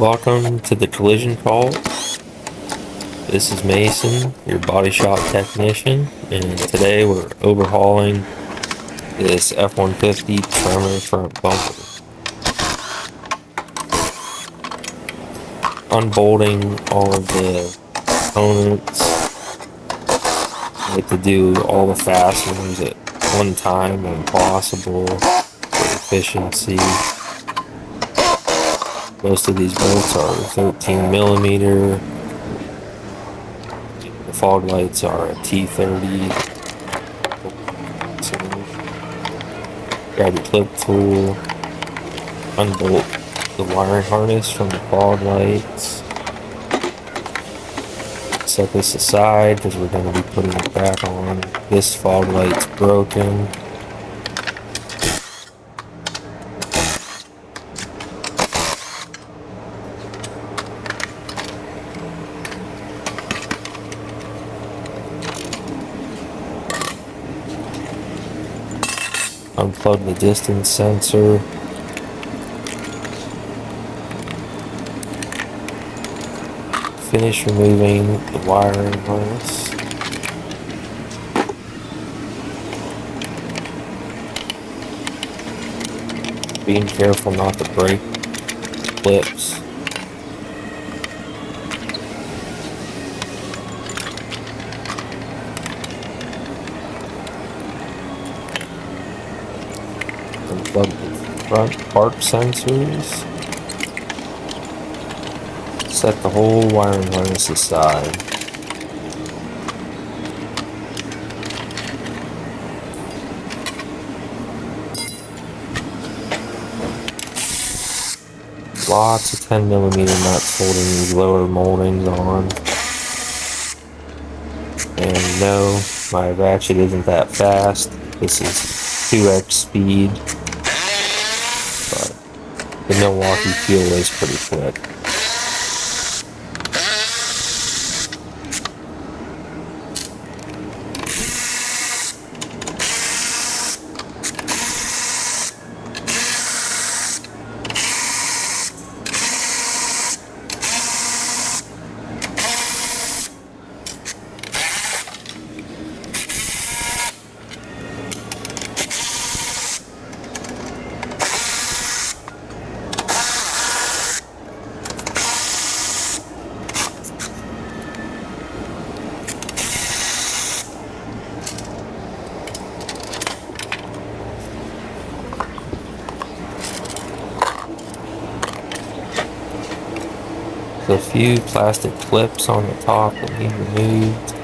Welcome to the Collision Cult. This is Mason, your body shop technician, and today we're overhauling this F-150 Tremor front bumper. Unbolting all of the components. I like to do all the fasteners at one time when possible for efficiency. Most of these bolts are 13 millimeter. The fog lights are a T30. So grab your clip tool, unbolt the wiring harness from the fog lights. Set this aside because we're going to be putting it back on. This fog light's broken. Unplug the distance sensor. Finish removing the wiring harness. Being careful not to break clips. Unplug the front park sensors. Set the whole wiring harness aside. Lots of 10 millimeter nuts holding these lower moldings on. And no, my ratchet isn't that fast. This is 2x speed. But the Milwaukee fuel is pretty quick. A few plastic clips on the top that need removed.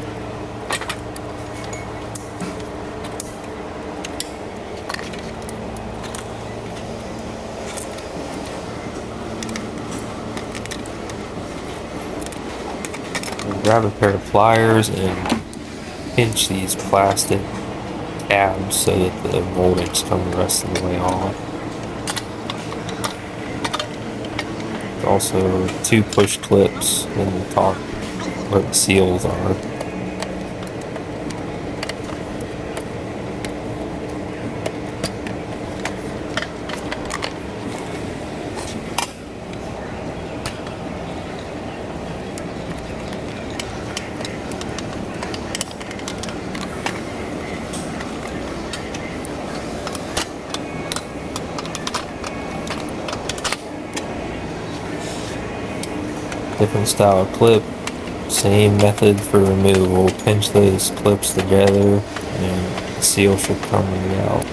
Grab a pair of pliers and pinch these plastic tabs so that the moldings come the rest of the way off. Also, 2 push clips in the top where the seals are. Different style of clip, same method for removal. Pinch those clips together and the seal should come right out.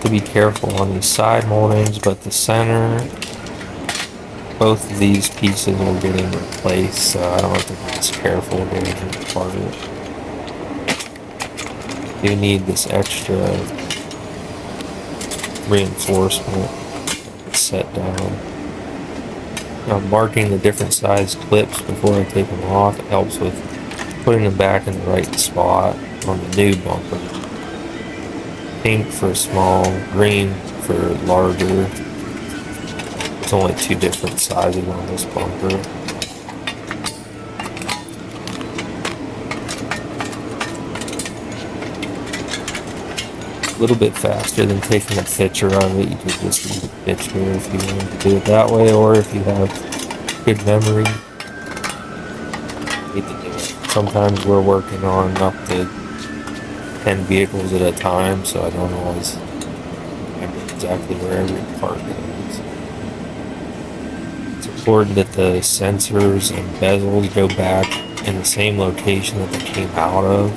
To be careful on these side moldings, but the center, both of these pieces are getting replaced, so I don't have to be as careful getting it apart. You need this extra reinforcement set down. Now, marking the different size clips before I take them off, it helps with putting them back in the right spot on the new bumper. Pink for small, green for larger. There's only 2 different sizes on this bumper. A little bit faster than taking a picture of it. You could just leave a picture if you wanted to do it that way, or if you have good memory, you need to do it. Sometimes we're working on up to 10 vehicles at a time, so I don't always remember exactly where every part goes. It's important that the sensors and bezels go back in the same location that they came out of.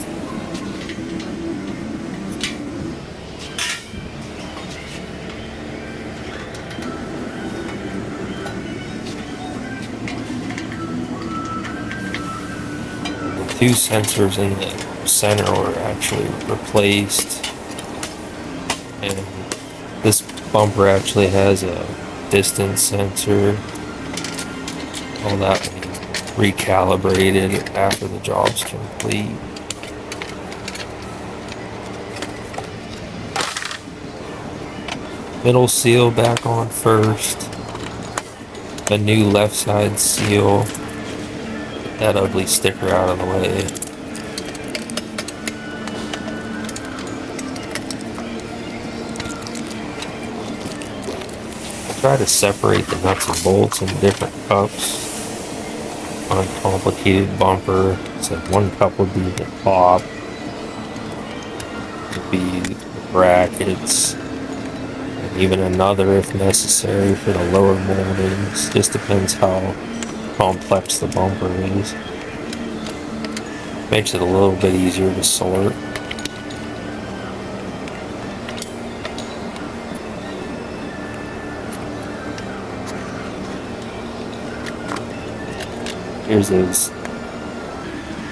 The 2 sensors in the center were actually replaced, and this bumper actually has a distance sensor. All that will be recalibrated after the job's complete. Middle seal back on first. A new left side seal. Get that ugly sticker out of the way. Try to separate the nuts and bolts in different cups. Uncomplicated bumper, so 1 cup would be the top, would be the brackets, and even another if necessary for the lower moldings. Just depends how complex the bumper is. Makes it a little bit easier to sort. Here's those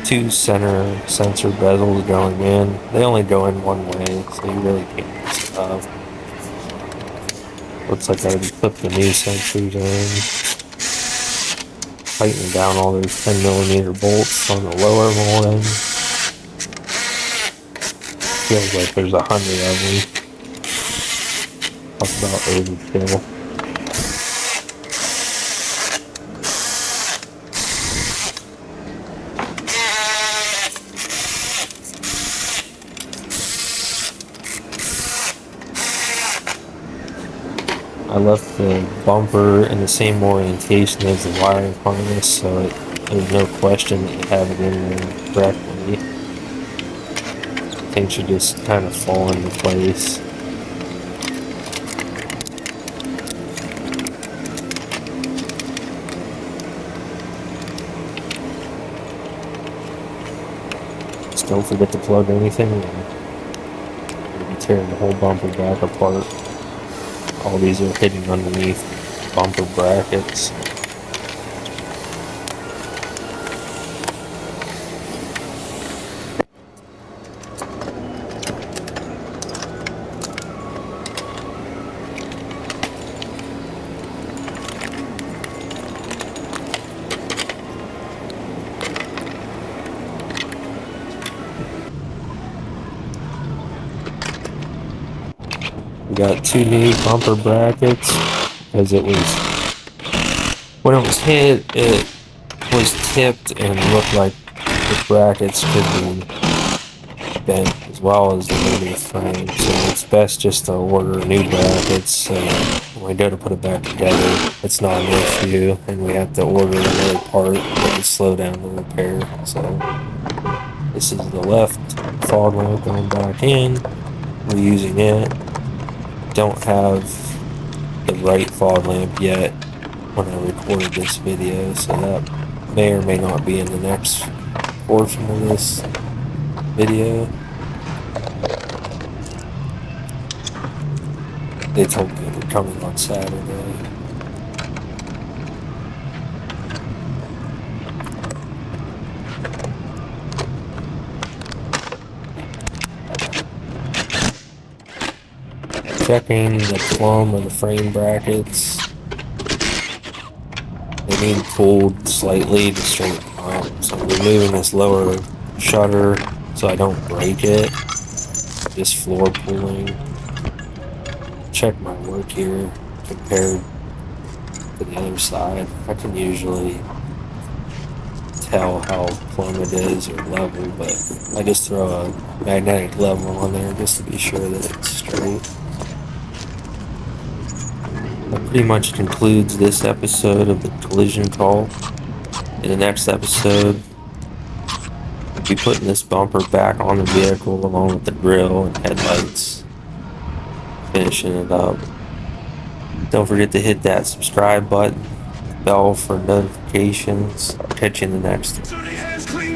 2 center sensor bezels going in. They only go in one way, so you really can't mess it up. Looks like I already put the new sensors in. Tighten down all those 10mm bolts on the lower molding. Feels like there's 100 of them. Talk about overkill. I left the bumper in the same orientation as the wiring harness, so there's no question that you have it in there correctly. Things should just kind of fall into place. Just don't forget to plug anything in. You'll be tearing the whole bumper back apart. All these are hidden underneath bumper brackets. We got 2 new bumper brackets, because it was, when it was hit, it was tipped and looked like the brackets could be bent as well as the radial frame, so it's best just to order new brackets, so when we go to put it back together, it's not an issue, and we have to order another part that would slow down the repair. So this is the left fog lamp going back in, we're using it. Don't have the right fog lamp yet when I recorded this video, so that may or may not be in the next portion of this video. They told me they're coming on Saturday. Checking the plumb of the frame brackets. They need pulled slightly to straighten out. So I'm removing this lower shutter so I don't break it. Just floor pulling. check my work here compared to the other side. I can usually tell how plumb it is or level, but I just throw a magnetic level on there just to be sure that it's straight. That pretty much concludes this episode of the Collision Call. In the next episode, we'll be putting this bumper back on the vehicle along with the grille and headlights, finishing it up. Don't forget to hit that subscribe button, bell for notifications. I'll catch you in the next one.